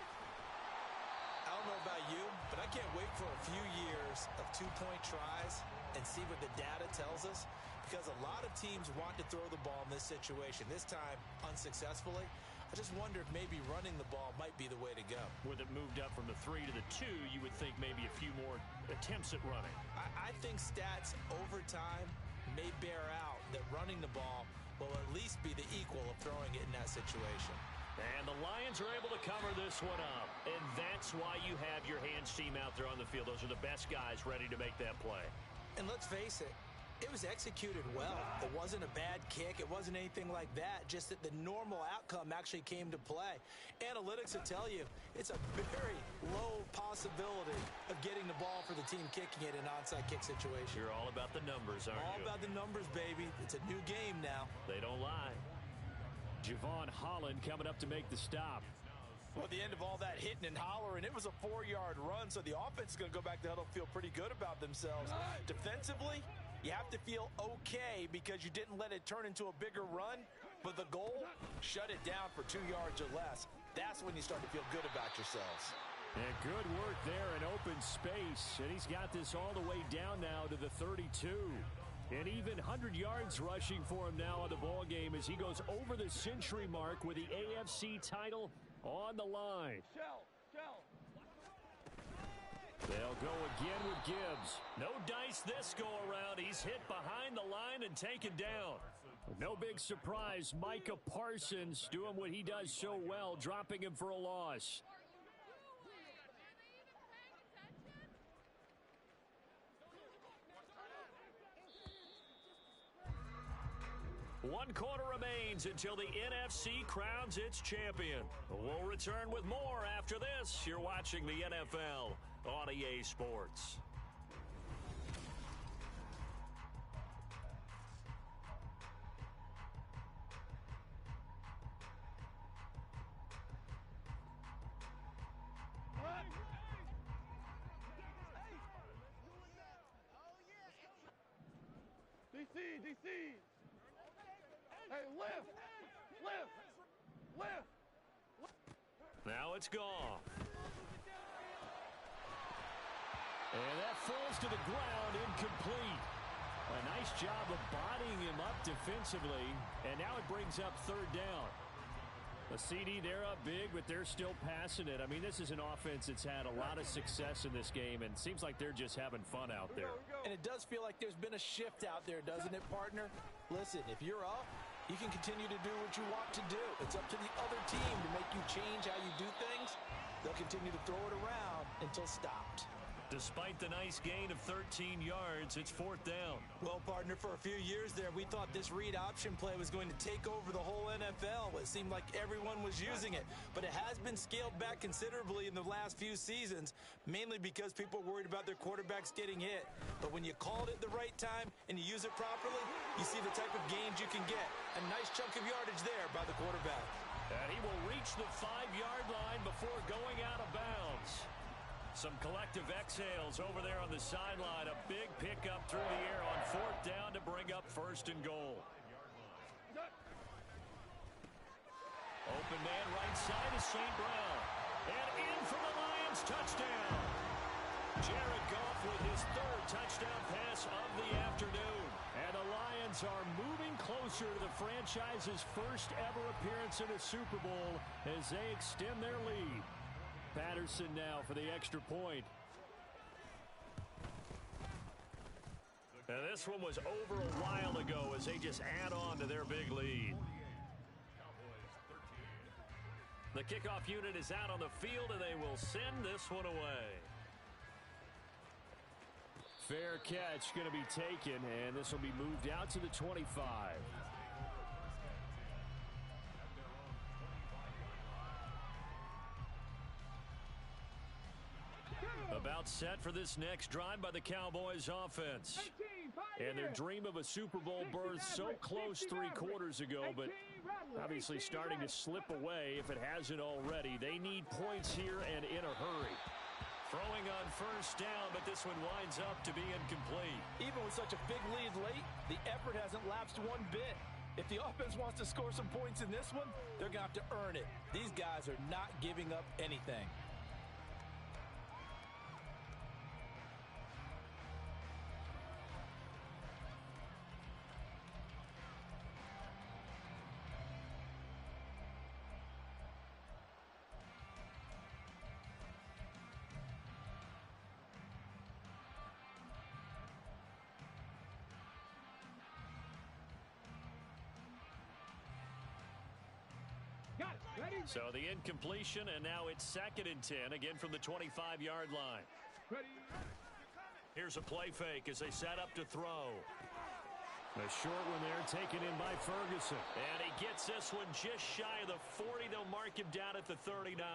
I don't know about you, but I can't wait for a few years of two-point tries and see what the data tells us, because a lot of teams want to throw the ball in this situation, this time unsuccessfully. I just wonder if maybe running the ball might be the way to go. With it moved up from the 3 to the 2, you would think maybe a few more attempts at running. I think stats over time may bear out that running the ball will at least be the equal of throwing it in that situation. And the Lions are able to cover this one up. And that's why you have your hands team out there on the field. Those are the best guys ready to make that play. And let's face it, it was executed well. It wasn't a bad kick. It wasn't anything like that. Just that the normal outcome actually came to play. Analytics will tell you it's a very low possibility of getting the ball for the team kicking it in an onside kick situation. You're all about the numbers, aren't you? All about the numbers, baby. It's a new game now. They don't lie. Javon Holland coming up to make the stop. Well, at the end of all that hitting and hollering, it was a 4-yard run, so the offense is going to go back to huddle, feel pretty good about themselves. Defensively, you have to feel okay because you didn't let it turn into a bigger run, but the goal, shut it down for 2 yards or less. That's when you start to feel good about yourselves. And good work there in open space, and he's got this all the way down now to the 32. And even 100 yards rushing for him now in the ball game as he goes over the century mark with the AFC title on the line. They'll go again with Gibbs. No dice this go around. He's hit behind the line and taken down. No big surprise. Micah Parsons doing what he does so well, dropping him for a loss. One quarter remains until the NFC crowns its champion. We'll return with more after this. You're watching the NFL on EA Sports. DC! Hey, lift! Now it's gone. And that falls to the ground incomplete. A nice job of bodying him up defensively, and now it brings up third down. A CD, they're up big, but they're still passing it. I mean, this is an offense that's had a lot of success in this game, and seems like they're just having fun out there. And it does feel like there's been a shift out there, doesn't it, partner? Listen, if you're up, you can continue to do what you want to do. It's up to the other team to make you change how you do things. They'll continue to throw it around until stopped. Despite the nice gain of 13 yards, it's fourth down. Well, partner, for a few years there, we thought this read option play was going to take over the whole NFL. It seemed like everyone was using it. But it has been scaled back considerably in the last few seasons, mainly because people are worried about their quarterbacks getting hit. But when you call it at the right time and you use it properly, you see the type of gains you can get. A nice chunk of yardage there by the quarterback. And he will reach the 5-yard line before going out of bounds. Some collective exhales over there on the sideline. A big pickup through the air on fourth down to bring up first and goal. Open man right side is St. Brown. And in for the Lions touchdown. Jared Goff with his third touchdown pass of the afternoon. And the Lions are moving closer to the franchise's first ever appearance in a Super Bowl as they extend their lead. Patterson now for the extra point. And this one was over a while ago as they just add on to their big lead. The kickoff unit is out on the field, and they will send this one away. Fair catch going to be taken, and this will be moved out to the 25. set for this next drive by the Cowboys offense. 18, And their dream of a Super Bowl berth so close 3 quarters ago, but obviously starting to slip away if it hasn't already. They need points here and in a hurry. Throwing on first down, but this one winds up to be incomplete. Even with such a big lead late, the effort hasn't lapsed one bit. If the offense wants to score some points in this one, they're going to have to earn it. These guys are not giving up anything. So the incompletion, and now it's 2nd and 10, again from the 25-yard line. Here's a play fake as they set up to throw. A short one there taken in by Ferguson. And he gets this one just shy of the 40. They'll mark him down at the 39.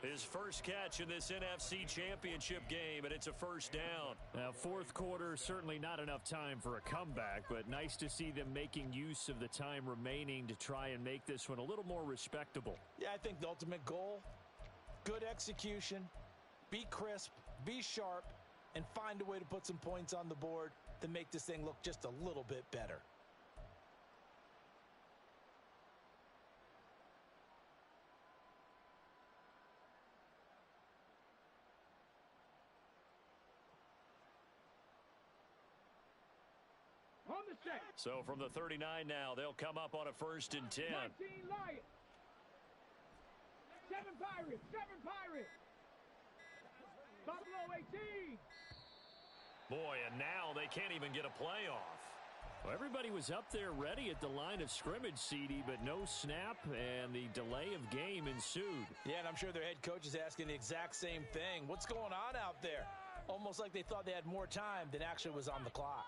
His first catch in this NFC Championship game, and it's a first down. Now, 4th quarter, certainly not enough time for a comeback, but nice to see them making use of the time remaining to try and make this one a little more respectable. Yeah, I think the ultimate goal, good execution, be crisp, be sharp, and find a way to put some points on the board to make this thing look just a little bit better. So from the 39 now, they'll come up on a 1st and 10. 19 Lions. 7 Pirates. 7 Pirates. Buffalo 18. Boy, and now they can't even get a playoff. Well, everybody was up there ready at the line of scrimmage, CD, but no snap, and the delay of game ensued. Yeah, and I'm sure their head coach is asking the exact same thing. What's going on out there? Almost like they thought they had more time than actually was on the clock.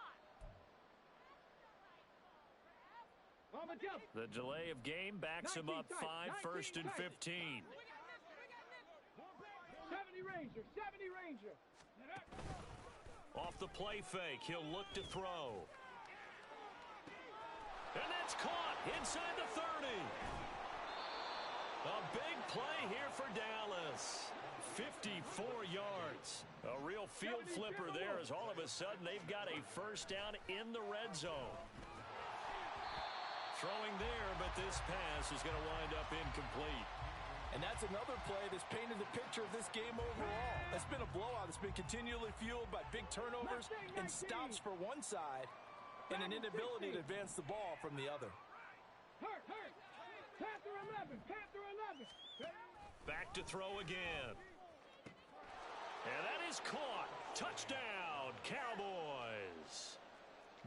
The delay of game backs him up 5, 1st and 15. 70 Ranger, 70 Ranger. Off the play fake, he'll look to throw. And that's caught inside the 30. A big play here for Dallas. 54 yards. A real field flipper there as all of a sudden they've got a first down in the red zone. Throwing there, but this pass is going to wind up incomplete. And that's another play that's painted the picture of this game overall. It's been a blowout. It's been continually fueled by big turnovers and stops for one side and an inability to advance the ball from the other. Hurt. Panther 11. Panther 11. Back to throw again. And that is caught. Touchdown, Cowboys.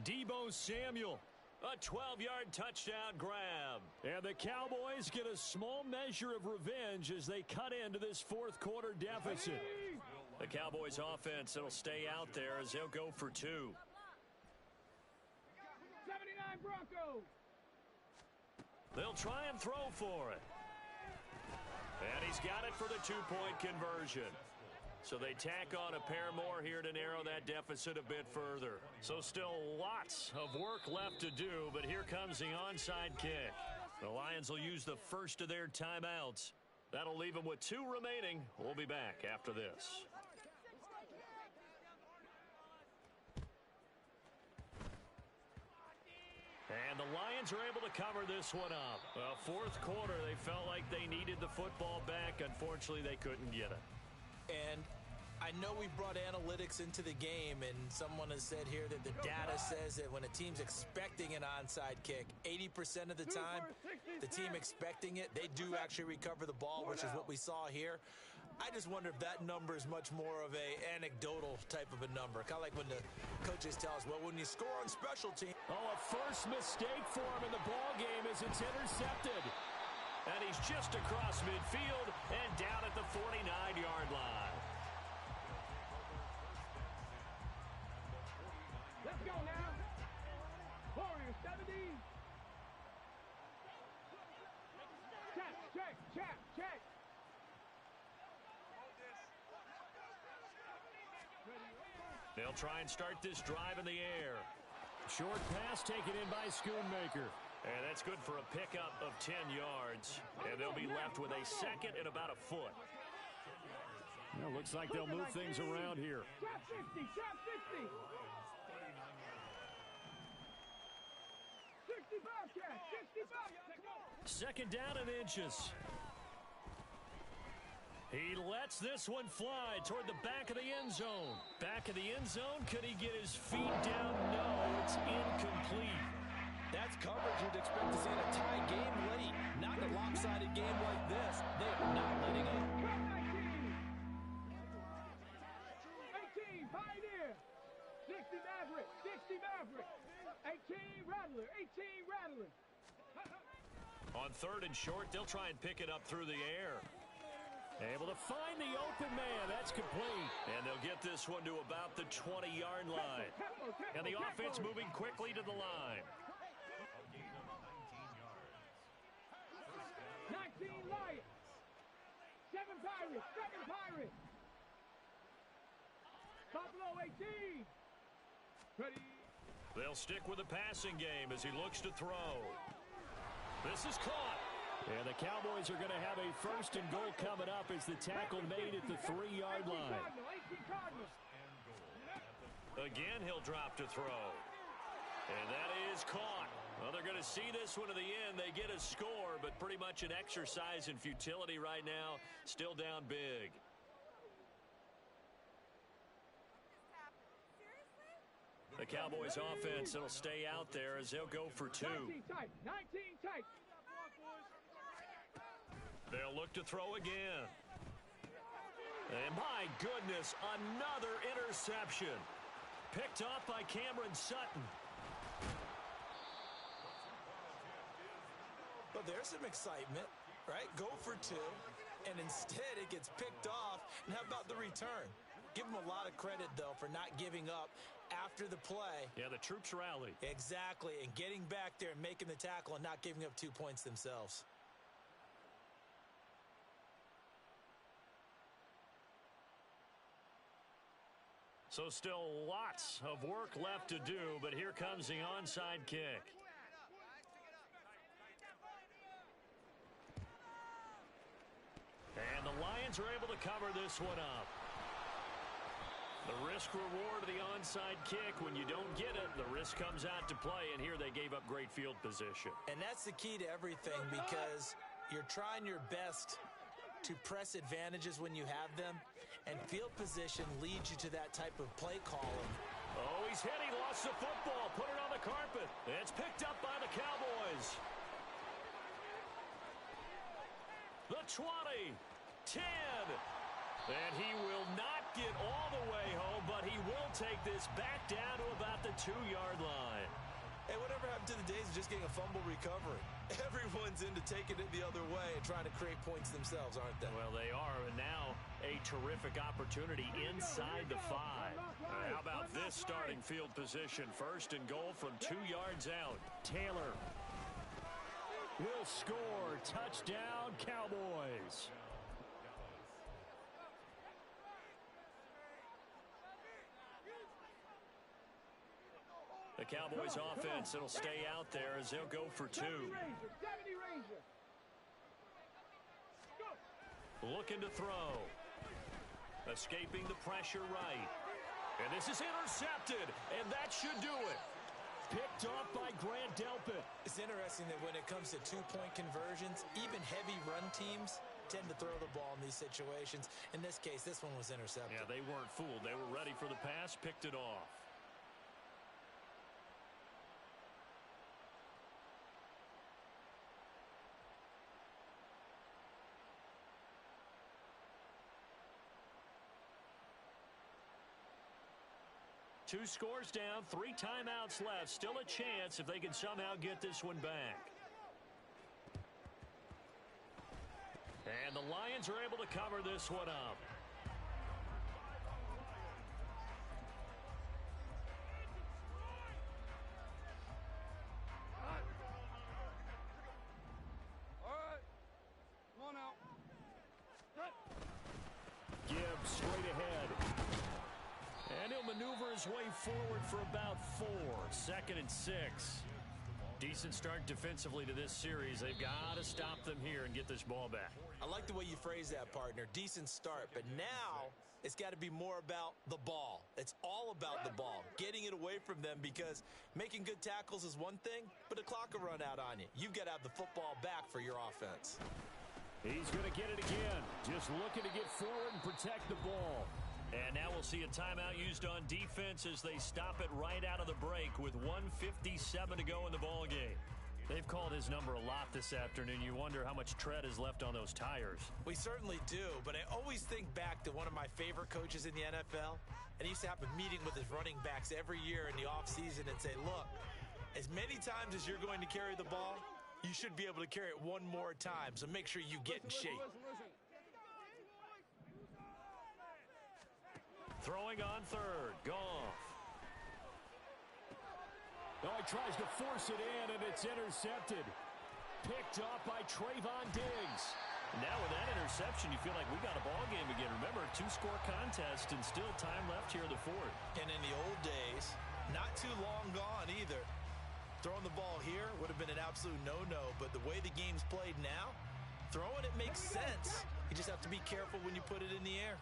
Deebo Samuel. A 12-yard touchdown grab. And the Cowboys get a small measure of revenge as they cut into this 4th quarter deficit. The Cowboys offense, it'll stay out there as they'll go for 2. 79 Broncos. They'll try and throw for it. And he's got it for the 2-point conversion. So they tack on a pair more here to narrow that deficit a bit further. So still lots of work left to do, but here comes the onside kick. The Lions will use the first of their timeouts. That'll leave them with 2 remaining. We'll be back after this. And the Lions are able to cover this one up. 4th quarter, they felt like they needed the football back. Unfortunately, they couldn't get it. And I know we brought analytics into the game, and someone has said here that the data says that when a team's expecting an onside kick, 80% of the time, the team expecting it, they do actually recover the ball, which is what we saw here. I just wonder if that number is much more of a anecdotal type of a number. Kind of like when the coaches tell us, well, when you score on special team. Oh, a first mistake for him in the ball game as it's intercepted. And he's just across midfield and down at the 49-yard line. Let's go now. Warriors 70. Check. They'll try and start this drive in the air. Short pass taken in by Schoonmaker. And that's good for a pickup of 10 yards. And they'll be left with a second and about a foot. Well, looks like they'll move things around here. Trap 60, trap 60. 65 catch, 65. Second down and inches. He lets this one fly toward the back of the end zone. Back of the end zone. Could he get his feet down? No, it's incomplete. That's coverage you'd expect to see in a tie game late. Not in a lopsided game like this. They are not letting up. 18, Pioneer. 60 Maverick, 60 Maverick. 18 Rattler, 18 Rattler. On third and short, they'll try and pick it up through the air. Able to find the open man. That's complete. And they'll get this one to about the 20-yard line. And the offense moving quickly to the line. 19 Lions. 7 Pirates, 7 Pirates. Buffalo 18. Ready. They'll stick with the passing game as he looks to throw. This is caught. And the Cowboys are going to have a first and goal coming up as the tackle made at the 3-yard line. Again, he'll drop to throw. And that is caught. Well, they're going to see this one to the end. They get a score, but pretty much an exercise in futility right now. Still down big. The Cowboys offense, it'll stay out there as they'll go for 2. 19 tight, 19 tight. They'll look to throw again. And my goodness, another interception. Picked off by Cameron Sutton. Well, there's some excitement, right? Go for 2, and instead it gets picked off. And how about the return? Give them a lot of credit, though, for not giving up after the play. Yeah, the troops rallied. Exactly, and getting back there and making the tackle and not giving up 2 points themselves. So still lots of work left to do, but here comes the onside kick. And the Lions are able to cover this one up. The risk-reward of the onside kick, when you don't get it, the risk comes out to play, and here they gave up great field position. And that's the key to everything, because you're trying your best to press advantages when you have them, and field position leads you to that type of play calling. Oh, he's hit. He lost the football. Put it on the carpet. It's picked up by the Cowboys. The 20, 10. And he will not get all the way home, but he will take this back down to about the 2-yard line. Hey, whatever happened to the days of just getting a fumble recovery? Everyone's into taking it the other way and trying to create points themselves, aren't they? Well, they are, and now a terrific opportunity inside the 5. How about this starting field position? First and goal from 2 yards out. Taylor will score. Touchdown, Cowboys. The Cowboys offense, it'll stay out there as they'll go for 2. 70 Ranger. Looking to throw. Escaping the pressure right. And this is intercepted, and that should do it. Picked off by Grant Delpit. It's interesting that when it comes to 2-point conversions, even heavy run teams tend to throw the ball in these situations. In this case, this one was intercepted. Yeah, they weren't fooled. They were ready for the pass, picked it off. Two scores down, 3 timeouts left. Still a chance if they can somehow get this one back. And the Lions are able to cover this one up. All right. Come on out. Gibbs straight ahead. And he'll maneuver his his way forward for about 4. 2nd and 6. Decent start defensively to this series. They've got to stop them here and get this ball back. I like the way you phrase that, partner. Decent start, but now it's got to be more about the ball. It's all about the ball, getting it away from them, because making good tackles is one thing, but the clock will run out on you. You've got to have the football back for your offense. He's going to get it again. Just looking to get forward and protect the ball. And now we'll see a timeout used on defense as they stop it right out of the break with 1:57 to go in the ball game. They've called his number a lot this afternoon. You wonder how much tread is left on those tires. We certainly do, but I always think back to one of my favorite coaches in the NFL, and he used to have a meeting with his running backs every year in the offseason and say, look, as many times as you're going to carry the ball, you should be able to carry it one more time, so make sure you get in shape. Throwing on 3rd. Goff. Oh, he tries to force it in, and it's intercepted. Picked off by Trayvon Diggs. Now with that interception, you feel like we got a ball game again. Remember, 2-score contest and still time left here in the 4th. And in the old days, not too long gone either, throwing the ball here would have been an absolute no-no, but the way the game's played now, throwing it makes sense. You just have to be careful when you put it in the air.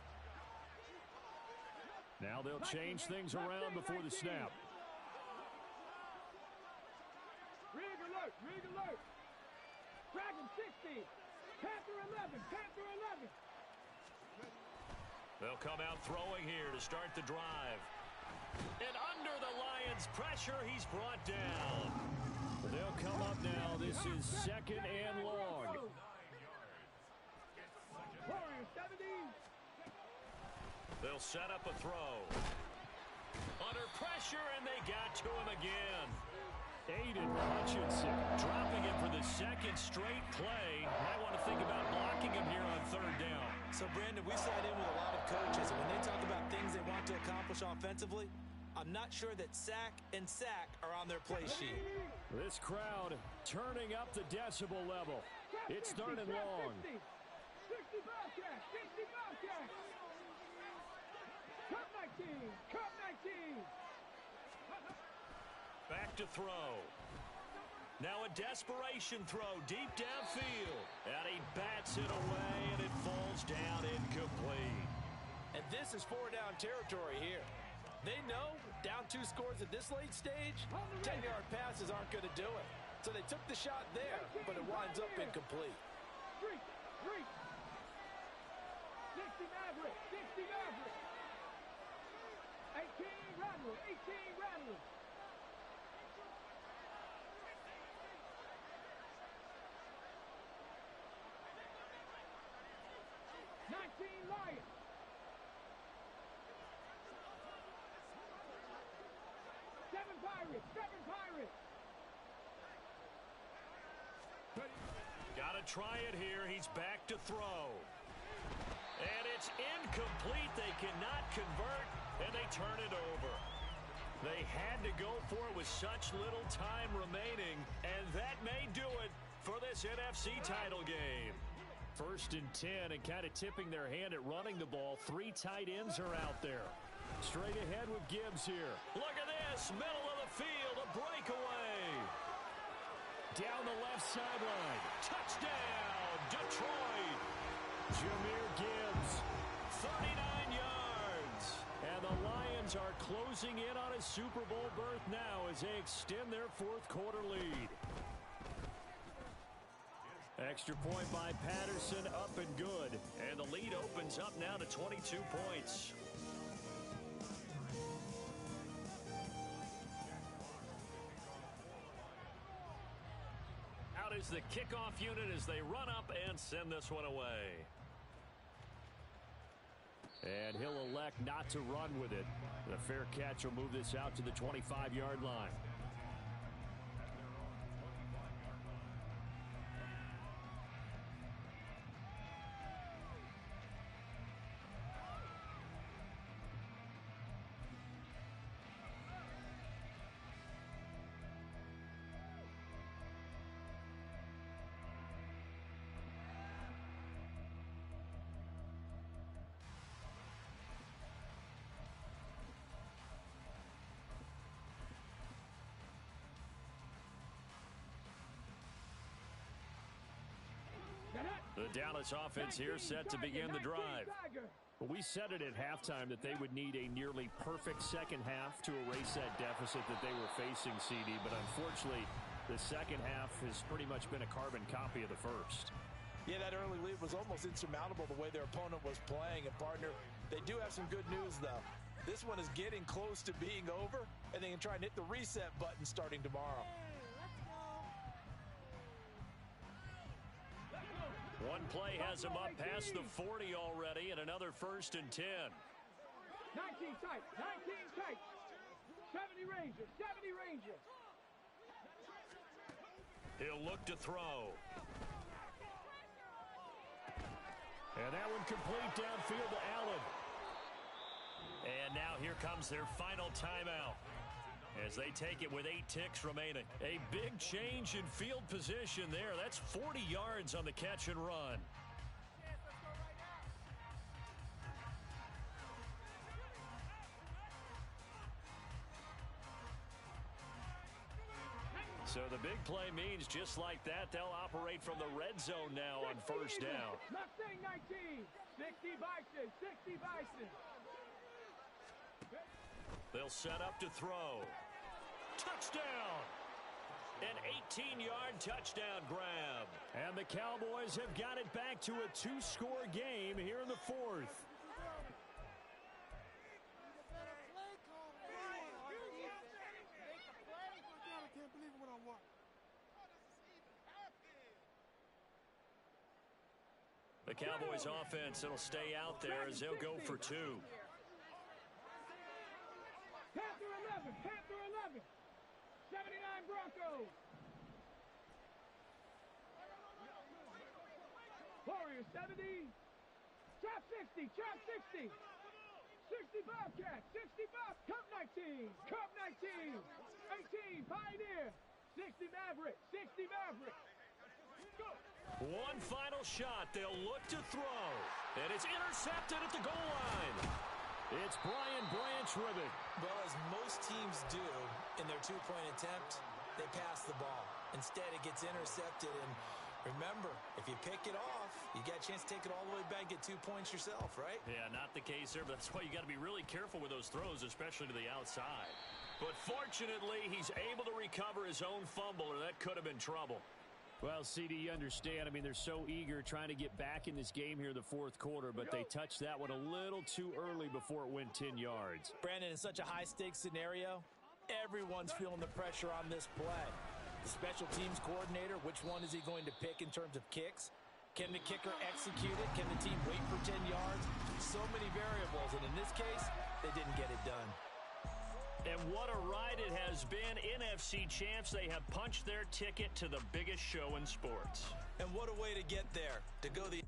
Now they'll change things around before the snap. Rig alert, rig alert. Dragon 60. Panther 11, Panther 11. They'll come out throwing here to start the drive. And under the Lions' pressure, he's brought down. They'll come up now. This is 2nd and long. Warrior 70. They'll set up a throw. Under pressure, and they got to him again. Aiden Hutchinson dropping it for the 2nd straight play. Might want to think about blocking him here on 3rd down. So, Brandon, we sat in with a lot of coaches, and when they talk about things they want to accomplish offensively, I'm not sure that sack and sack are on their play sheet. This crowd turning up the decibel level. It's 3rd and long. 60 Bobcats, 60 Bobcats. Cup 19, Cup 19. Back to throw. Now a desperation throw deep downfield. And he bats it away, and it falls down incomplete. And this is 4-down territory here. They know down 2 scores at this late stage, 10-yard passes aren't going to do it. So they took the shot there, but it winds up incomplete. 60 Maverick, 60 Maverick. 18 Rattler, 18 Rattler. 19 Lions. 7 Pirates, 7 Pirates. Got to try it here. He's back to throw. And it's incomplete. They cannot convert, and they turn it over. They had to go for it with such little time remaining, and that may do it for this NFC title game. 1st and 10, and kind of tipping their hand at running the ball. 3 tight ends are out there. Straight ahead with Gibbs here. Look at this, middle of the field, a breakaway. Down the left sideline. Touchdown, Detroit. Jahmyr Gibbs. 39 yards. And the Lions are closing in on a Super Bowl berth now as they extend their 4th quarter lead. Extra point by Patterson, up and good. And the lead opens up now to 22 points. Out is the kickoff unit as they run up and send this one away. And he'll elect not to run with it. The fair catch will move this out to the 25-yard line. The Dallas offense here set to begin the drive. Well, we said it at halftime that they would need a nearly perfect second half to erase that deficit that they were facing, CD. But unfortunately, the second half has pretty much been a carbon copy of the first. Yeah, that early lead was almost insurmountable the way their opponent was playing. And, partner, they do have some good news, though. This one is getting close to being over, and they can try and hit the reset button starting tomorrow. One play has him up past the 40 already, and another 1st and 10. 19 tight, 19 tight. 70 Rangers, 70 Rangers. He'll look to throw. And that one complete downfield to Allen. And now here comes their final timeout as they take it with 8 ticks remaining. A big change in field position there. That's 40 yards on the catch and run. So the big play means just like that, they'll operate from the red zone now on 1st down. Mustang 19, 60 Bison, 60 Bison. They'll set up to throw. Touchdown! An 18-yard touchdown grab. And the Cowboys have got it back to a 2-score game here in the 4th. The Cowboys offense, it'll stay out there as they'll go for 2. Panther 11, Panther 11. 79 Broncos. Warriors 70. Chop 60, chop 60. 60 Bobcats, 60 Bob. Cup 19, Cup 19. 18 Pioneer. 60 Maverick, 60 Maverick. Go. One final shot. They'll look to throw. And it's intercepted at the goal line. It's Brian Branch with it. Well, as most teams do in their 2-point attempt, they pass the ball. Instead, it gets intercepted. And remember, if you pick it off, you got a chance to take it all the way back, get 2 points yourself, right? Yeah, not the case there, but that's why you got to be really careful with those throws, especially to the outside. But fortunately, he's able to recover his own fumble, or that could have been trouble. Well, CD, you understand. I mean, they're so eager trying to get back in this game here in the 4th quarter, but they touched that one a little too early before it went 10 yards. Brandon, in such a high-stakes scenario, everyone's feeling the pressure on this play. The special teams coordinator, which one is he going to pick in terms of kicks? Can the kicker execute it? Can the team wait for 10 yards? So many variables, and in this case, they didn't get it done. And what a ride it has been. NFC champs, they have punched their ticket to the biggest show in sports. And what a way to get there, to go the